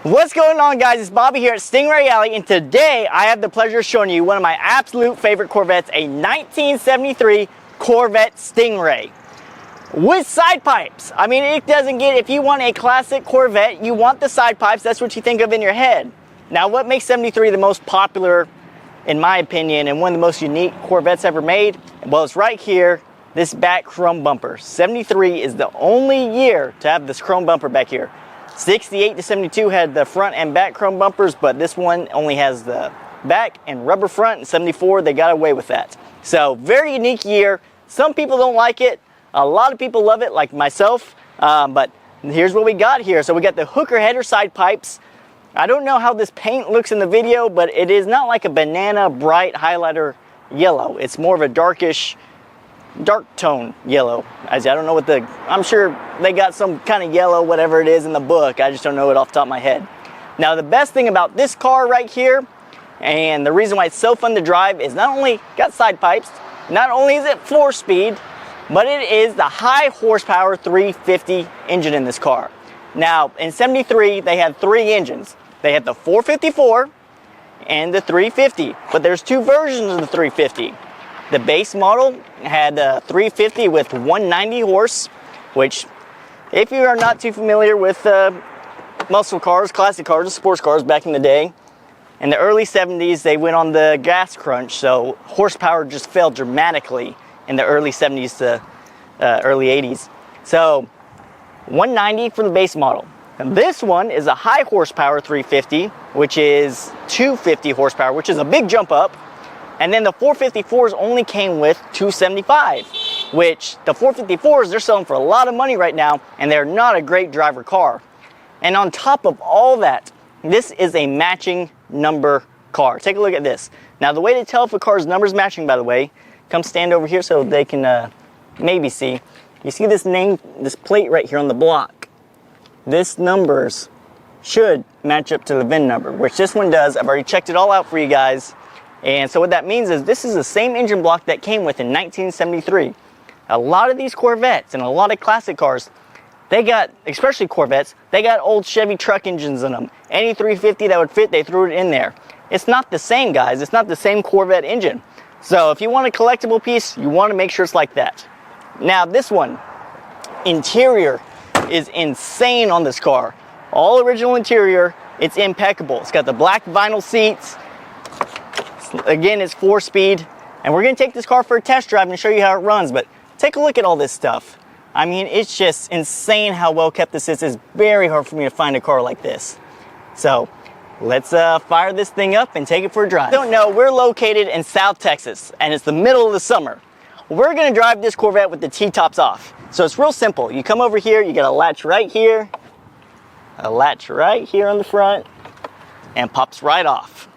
What's going on, guys? It's Bobby here at Stingray Alley, and today I have the pleasure of showing you one of my absolute favorite Corvettes, a 1973 Corvette Stingray with side pipes. I mean, it doesn't get, if you want a classic Corvette, you want the side pipes. That's what you think of in your head. Now, what makes 73 the most popular, in my opinion, and one of the most unique Corvettes ever made? Well, it's right here, this back chrome bumper. 73 is the only year to have this chrome bumper back here. 68 to 72 had the front and back chrome bumpers, but this one only has the back and rubber front. And 74, they got away with that. So, very unique year. Some people don't like it. A lot of people love it, like myself. But here's what we got here. So we got the hooker header side pipes. I don't know how this paint looks in the video, but it is not like a banana bright highlighter yellow. It's more of a darkish, dark tone yellow. I don't know what I'm sure they got some kind of yellow, whatever it is in the book. I just don't know it off the top of my head. Now, the best thing about this car right here, and the reason why it's so fun to drive, is not only got side pipes, not only is it 4-speed, but it is the high horsepower 350 engine in this car. Now, in 73, they had 3 engines. They had the 454 and the 350, but there's 2 versions of the 350. The base model had a 350 with 190 horse, which, if you are not too familiar with muscle cars, classic cars, sports cars back in the day, in the early 70s, they went on the gas crunch, so horsepower just fell dramatically in the early 70s to early 80s. So, 190 for the base model. And this one is a high horsepower 350, which is 250 horsepower, which is a big jump up. And then the 454s only came with 275, which the 454s, they're selling for a lot of money right now, and they're not a great driver car. And on top of all that, this is a matching number car. Take a look at this. Now, the way to tell if a car's number's matching, by the way, come stand over here so they can maybe see. You see this name, this plate right here on the block. This numbers should match up to the VIN number, which this one does. I've already checked it all out for you guys. And so what that means is this is the same engine block that came with in 1973. A lot of these Corvettes and a lot of classic cars, they got, especially Corvettes, they got old Chevy truck engines in them. Any 350 that would fit, they threw it in there. It's not the same, guys. It's not the same Corvette engine. So if you want a collectible piece, you want to make sure it's like that. Now, this one, interior is insane on this car. All original interior, it's impeccable. It's got the black vinyl seats. Again, it's 4-speed, and we're going to take this car for a test drive and show you how it runs, but take a look at all this stuff. I mean, it's just insane how well kept this is. It's very hard for me to find a car like this. So, let's fire this thing up and take it for a drive. Don't know, we're located in South Texas, and it's the middle of the summer. We're going to drive this Corvette with the T-tops off. So it's real simple. You come over here, you get a latch right here, a latch right here on the front, and pops right off.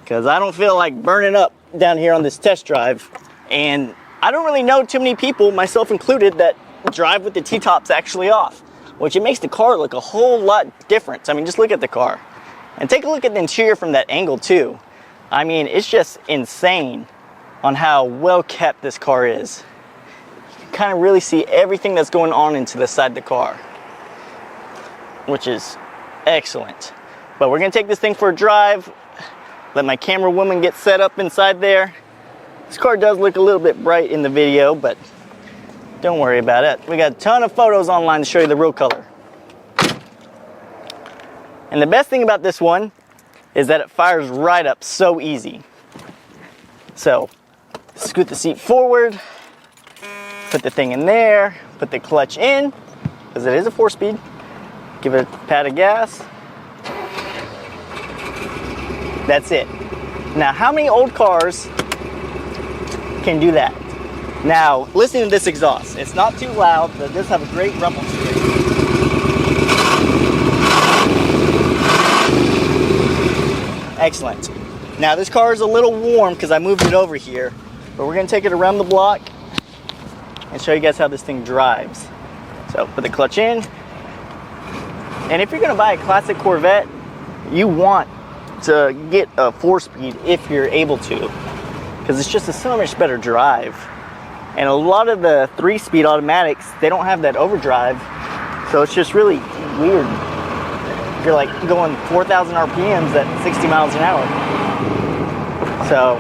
Because I don't feel like burning up down here on this test drive. And I don't really know too many people, myself included, that drive with the T-tops actually off, which it makes the car look a whole lot different. I mean, just look at the car. And take a look at the interior from that angle too. I mean, it's just insane on how well kept this car is. You can kind of really see everything that's going on into the side of the car, which is excellent. But we're gonna take this thing for a drive, let my camera woman get set up inside there. This car does look a little bit bright in the video, but don't worry about it. We got a ton of photos online to show you the real color. And the best thing about this one is that it fires right up so easy. So, scoot the seat forward, put the thing in there, put the clutch in, because it is a 4-speed. Give it a pat of gas. That's it. Now, how many old cars can do that? Now, listen to this exhaust. It's not too loud, but it does have a great rumble to it. Excellent. Now, this car is a little warm because I moved it over here, but we're going to take it around the block and show you guys how this thing drives. So, put the clutch in. And if you're going to buy a classic Corvette, you want to get a 4-speed if you're able to, because it's just a so much better drive. And a lot of the 3-speed automatics, they don't have that overdrive, so it's just really weird you're like going 4,000 RPMs at 60 miles an hour. So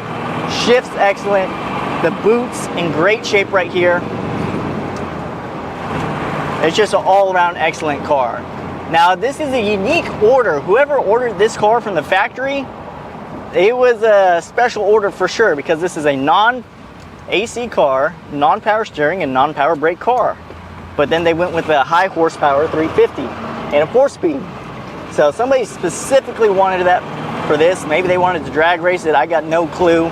shift's excellent. The boot's in great shape right here. It's just an all-around excellent car. Now this is a unique order. Whoever ordered this car from the factory, it was a special order for sure, because this is a non-AC car, non-power steering and non-power brake car. But then they went with a high horsepower 350 and a 4-speed. So somebody specifically wanted that for this. Maybe they wanted to drag race it. I got no clue,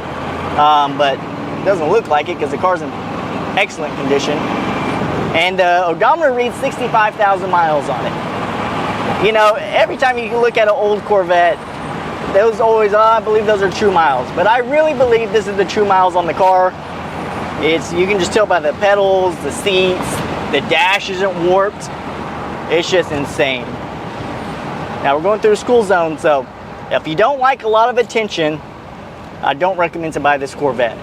but it doesn't look like it because the car's in excellent condition. And the odometer reads 65,000 miles on it. You know, every time you look at an old Corvette, those always, oh, I believe those are true miles. But I really believe this is the true miles on the car. You can just tell by the pedals, the seats, the dash isn't warped. It's just insane. Now we're going through a school zone, so if you don't like a lot of attention, I don't recommend to buy this Corvette.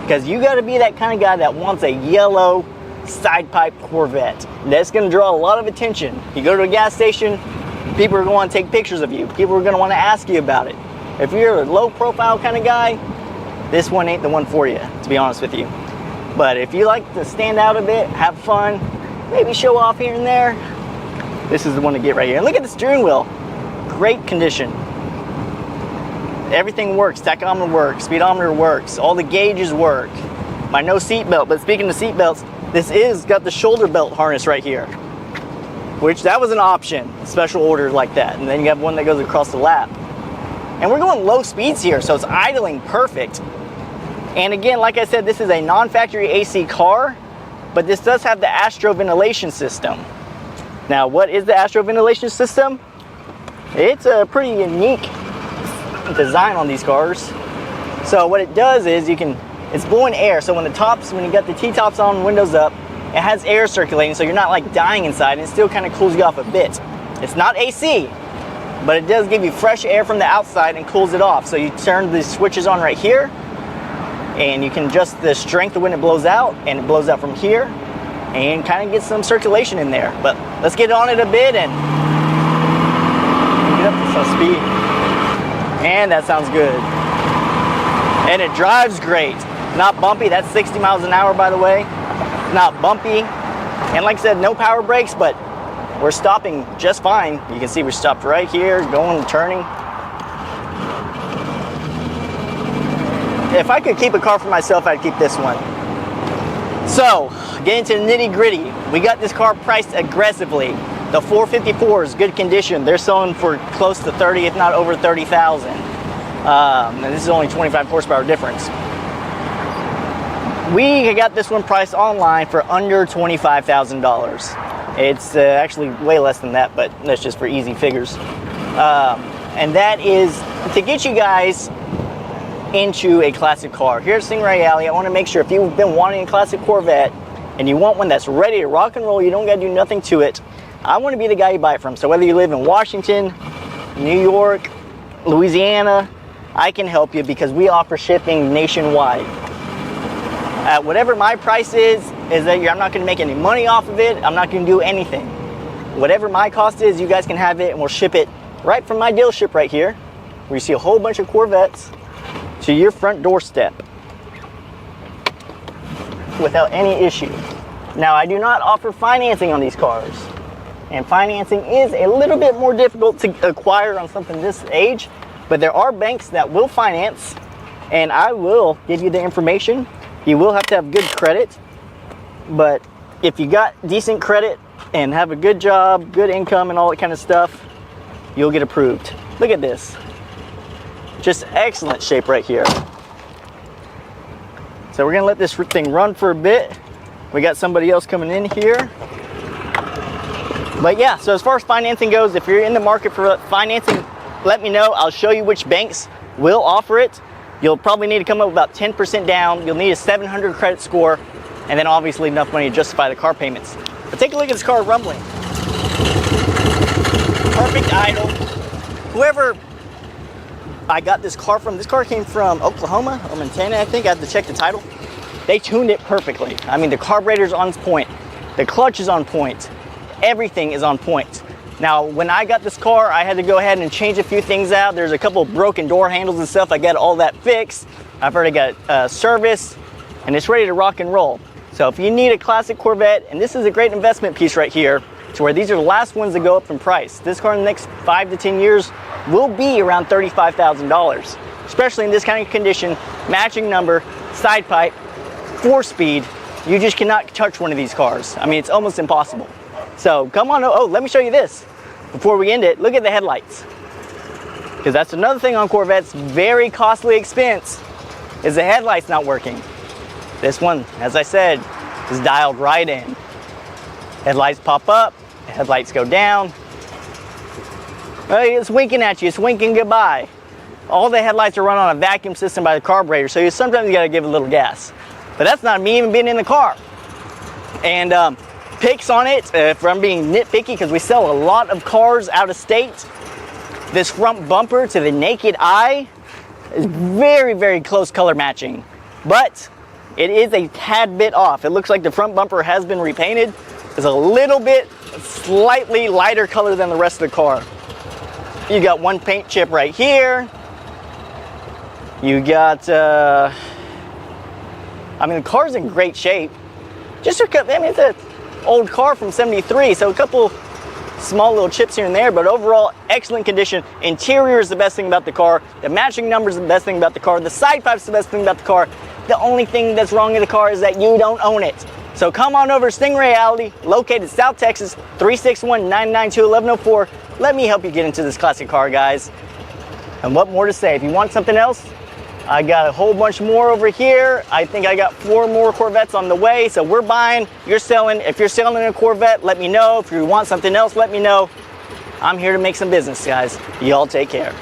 Because you got to be that kind of guy that wants a yellow side pipe Corvette. That's going to draw a lot of attention. You go to a gas station, people are going to want to take pictures of you. People are going to want to ask you about it. If you're a low profile kind of guy, this one ain't the one for you, to be honest with you. But if you like to stand out a bit, have fun, maybe show off here and there, this is the one to get right here. And look at the steering wheel. Great condition. Everything works. Tachometer works. Speedometer works. All the gauges work. My no seat belt. But speaking of seat belts, this is got the shoulder belt harness right here, which that was an option, special order like that. And then you have one that goes across the lap. And we're going low speeds here, so it's idling perfect. And again, like I said, this is a non-factory AC car, but this does have the Astro ventilation system. Now, what is the Astro ventilation system? It's a pretty unique design on these cars. So what it does is it's blowing air. So when you got the T-tops on, windows up, it has air circulating, so you're not like dying inside, and it still kind of cools you off a bit. It's not AC, but it does give you fresh air from the outside and cools it off. So you turn the switches on right here, and you can adjust the strength of when it blows out, and it blows out from here, and kind of get some circulation in there. But let's get on it a bit and get up to some speed. And that sounds good. And it drives great. Not bumpy. That's 60 miles an hour, by the way. Not bumpy. And like I said, no power brakes, but we're stopping just fine. You can see we stopped right here, going, turning. If I could keep a car for myself, I'd keep this one. So, getting to the nitty gritty, we got this car priced aggressively. The 454 is good condition. They're selling for close to 30, if not over 30,000. And this is only 25 horsepower difference. We got this one priced online for under $25,000. It's actually way less than that, but that's just for easy figures. And that is to get you guys into a classic car. Here at Stingray Alley, I want to make sure if you've been wanting a classic Corvette and you want one that's ready to rock and roll, you don't got to do nothing to it, I want to be the guy you buy it from. So whether you live in Washington, New York, Louisiana, I can help you because we offer shipping nationwide. At whatever my price is that I'm not going to make any money off of it. I'm not going to do anything. Whatever my cost is, you guys can have it, and we'll ship it right from my dealership right here, where you see a whole bunch of Corvettes, to your front doorstep without any issue. Now, I do not offer financing on these cars, and financing is a little bit more difficult to acquire on something this age, but there are banks that will finance, and I will give you the information. You will have to have good credit, but if you got decent credit and have a good job, good income, and all that kind of stuff, you'll get approved. Look at this. Just excellent shape right here. So we're gonna let this thing run for a bit. We got somebody else coming in here. But yeah, so as far as financing goes, if you're in the market for financing, let me know. I'll show you which banks will offer it. You'll probably need to come up with about 10% down. You'll need a 700 credit score, and then obviously enough money to justify the car payments. But take a look at this car rumbling. Perfect idle. Whoever I got this car from, this car came from Oklahoma or Montana, I think. I have to check the title. They tuned it perfectly. I mean, the carburetor's on point. The clutch is on point. Everything is on point. Now, when I got this car, I had to go ahead and change a few things out. There's a couple broken door handles and stuff. I got all that fixed. I've already got service, and it's ready to rock and roll. So if you need a classic Corvette, and this is a great investment piece right here, to where these are the last ones to go up in price. This car in the next 5 to 10 years will be around $35,000, especially in this kind of condition, matching number, side pipe, 4-speed. You just cannot touch one of these cars. I mean, it's almost impossible. So come on, oh, let me show you this. Before we end it, look at the headlights. Because that's another thing on Corvettes, very costly expense, is the headlights not working. This one, as I said, is dialed right in. Headlights pop up, headlights go down. It's winking at you, it's winking goodbye. All the headlights are run on a vacuum system by the carburetor, so sometimes you gotta give a little gas. But that's not me even being in the car. And picks on it, if I'm being nitpicky, because we sell a lot of cars out of state, this front bumper to the naked eye is very, very close color matching. But it is a tad bit off. It looks like the front bumper has been repainted. It's a little bit slightly lighter color than the rest of the car. You got one paint chip right here. You got, I mean, the car's in great shape. Just I mean, it's an old car from '73, so a couple small little chips here and there, but overall, excellent condition. Interior is the best thing about the car. The matching numbers are the best thing about the car. The side pipe's the best thing about the car. The only thing that's wrong with the car is that you don't own it. So come on over to Stingray Alley, located South Texas, 361-992-1104. Let me help you get into this classic car, guys. And what more to say? If you want something else, I got a whole bunch more over here. I think I got 4 more Corvettes on the way. So we're buying, you're selling. If you're selling a Corvette, let me know. If you want something else, let me know. I'm here to make some business, guys. Y'all take care.